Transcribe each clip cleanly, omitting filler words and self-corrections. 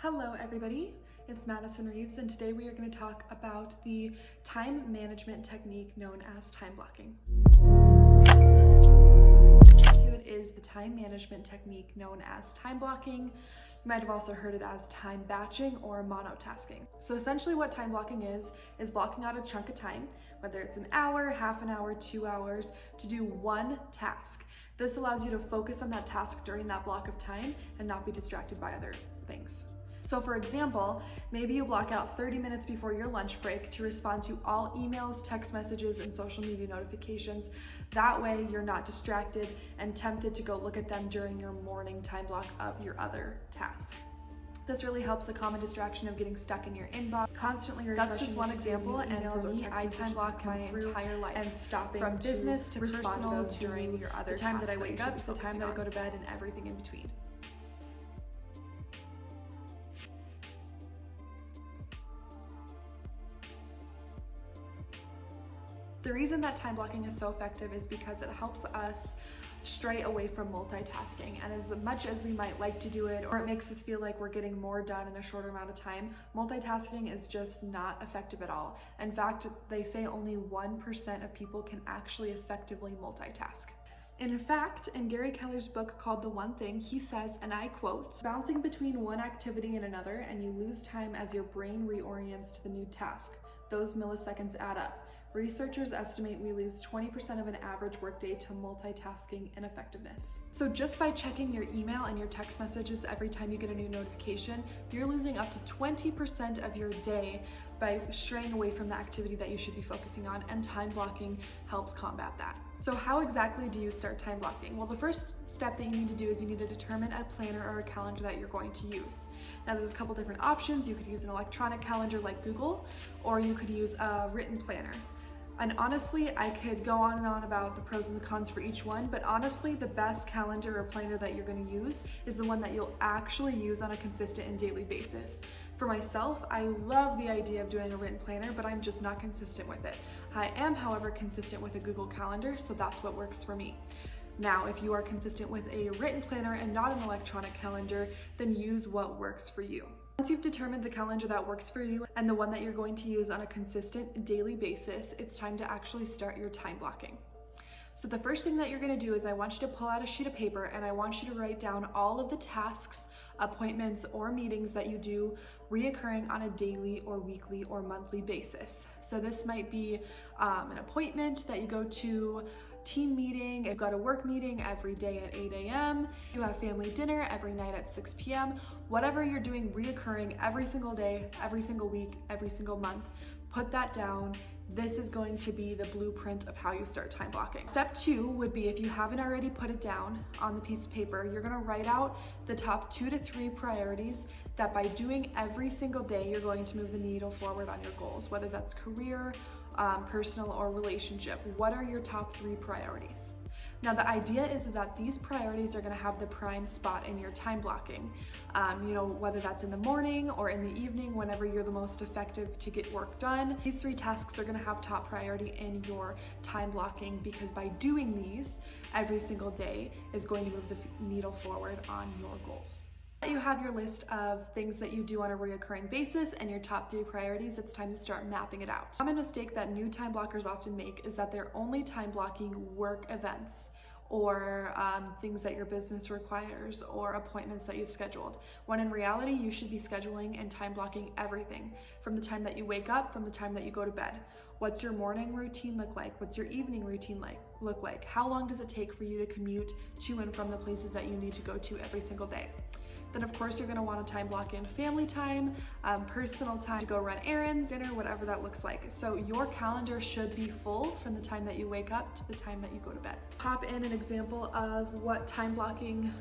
Hello everybody, it's Madison Reeves, and today we are going to talk about the time management technique known as time blocking. It is the time management technique known as time blocking. You might have also heard it as time batching or monotasking. So essentially what time blocking is blocking out a chunk of time, whether it's an hour, half an hour, 2 hours, to do one task. This allows you to focus on that task during that block of time and not be distracted by other things. So for example, maybe you block out 30 minutes before your lunch break to respond to all emails, text messages, and social media notifications. That way you're not distracted and tempted to go look at them during your morning time block of your other task. This really helps the common distraction of getting stuck in your inbox, constantly refreshing. That's just one example, and for me, I time block my entire life and stopping from business to personal to during your other time that I wake up to the time that I go to bed and everything in between. The reason that time blocking is so effective is because it helps us stray away from multitasking, and as much as we might like to do it, or it makes us feel like we're getting more done in a shorter amount of time, multitasking is just not effective at all. In fact, they say only 1% of people can actually effectively multitask. In fact, in Gary Keller's book called The One Thing, he says, and I quote, "Bouncing between one activity and another, and you lose time as your brain reorients to the new task. Those milliseconds add up. Researchers estimate we lose 20% of an average workday to multitasking ineffectiveness." So just by checking your email and your text messages every time you get a new notification, you're losing up to 20% of your day by straying away from the activity that you should be focusing on, and time blocking helps combat that. So how exactly do you start time blocking? Well, the first step that you need to do is you need to determine a planner or a calendar that you're going to use. Now there's a couple different options. You could use an electronic calendar like Google, or you could use a written planner. And honestly, I could go on and on about the pros and the cons for each one, but honestly, the best calendar or planner that you're going to use is the one that you'll actually use on a consistent and daily basis. For myself, I love the idea of doing a written planner, but I'm just not consistent with it. I am, however, consistent with a Google Calendar, so that's what works for me. Now, if you are consistent with a written planner and not an electronic calendar, then use what works for you. Once you've determined the calendar that works for you and the one that you're going to use on a consistent daily basis, it's time to actually start your time blocking. So the first thing that you're going to do is I want you to pull out a sheet of paper and I want you to write down all of the tasks, appointments, or meetings that you do reoccurring on a daily or weekly or monthly basis. So this might be an appointment that you go to, team meeting, you've got a work meeting every day at 8 a.m., you have family dinner every night at 6 p.m., whatever you're doing reoccurring every single day, every single week, every single month, put that down. This is going to be the blueprint of how you start time blocking. Step 2 would be, if you haven't already put it down on the piece of paper, you're gonna write out the top 2 to 3 priorities that by doing every single day, you're going to move the needle forward on your goals, whether that's career, personal, or relationship. What are your top 3 priorities? Now the idea is that these priorities are going to have the prime spot in your time blocking. Whether that's in the morning or in the evening, whenever you're the most effective to get work done. These 3 tasks are going to have top priority in your time blocking, because by doing these every single day is going to move the needle forward on your goals. You have your list of things that you do on a recurring basis and your top 3 priorities. It's time to start mapping it out. A common mistake that new time blockers often make is that they're only time blocking work events or things that your business requires or appointments that you've scheduled, when in reality you should be scheduling and time blocking everything from the time that you wake up, from the time that you go to bed. What's your morning routine look like? What's your evening routine look like? How long does it take for you to commute to and from the places that you need to go to every single day? Then of course you're going to want to time block in family time, personal time to go run errands, dinner, whatever that looks like. So your calendar should be full from the time that you wake up to the time that you go to bed. Pop in an example of what a time blocking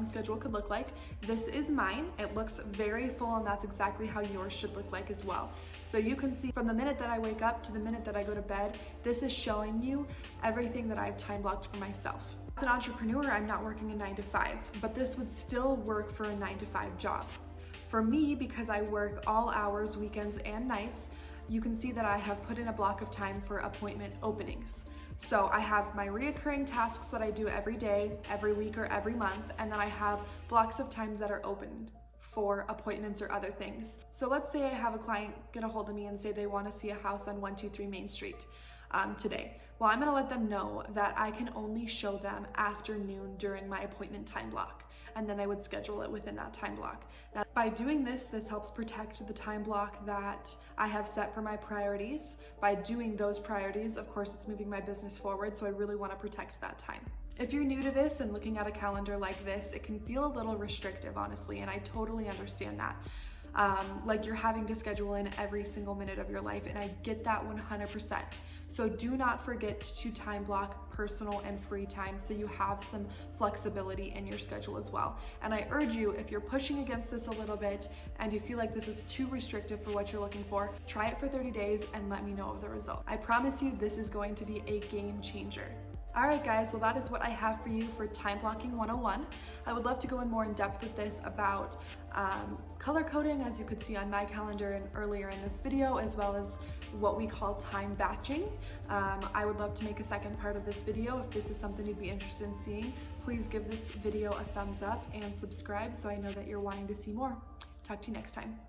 schedule could look like. This is mine. It looks very full, and that's exactly how yours should look like as well. So you can see from the minute that I wake up to the minute that I go to bed, this is showing you everything that I've time blocked for myself. As an entrepreneur, I'm not working a 9 to 5, but this would still work for a 9 to 5 job. For me, because I work all hours, weekends, and nights, you can see that I have put in a block of time for appointment openings. So I have my reoccurring tasks that I do every day, every week, or every month, and then I have blocks of times that are open for appointments or other things. So let's say I have a client get a hold of me and say they want to see a house on 123 Main Street today. Well, I'm going to let them know that I can only show them afternoon during my appointment time block, and then I would schedule it within that time block. Now, by doing this helps protect the time block that I have set for my priorities. By doing those priorities, of course, it's moving my business forward, so I really want to protect that time. If you're new to this and looking at a calendar like this, it can feel a little restrictive, honestly, and I totally understand that. Like you're having to schedule in every single minute of your life, and I get that 100%. So do not forget to time block personal and free time so you have some flexibility in your schedule as well. And I urge you, if you're pushing against this a little bit and you feel like this is too restrictive for what you're looking for, try it for 30 days and let me know of the result. I promise you this is going to be a game changer. Alright guys, well that is what I have for you for Time Blocking 101. I would love to go in more in depth with this about color coding, as you could see on my calendar and earlier in this video, as well as what we call time batching. I would love to make a second part of this video. If this is something you'd be interested in seeing, please give this video a thumbs up and subscribe so I know that you're wanting to see more. Talk to you next time.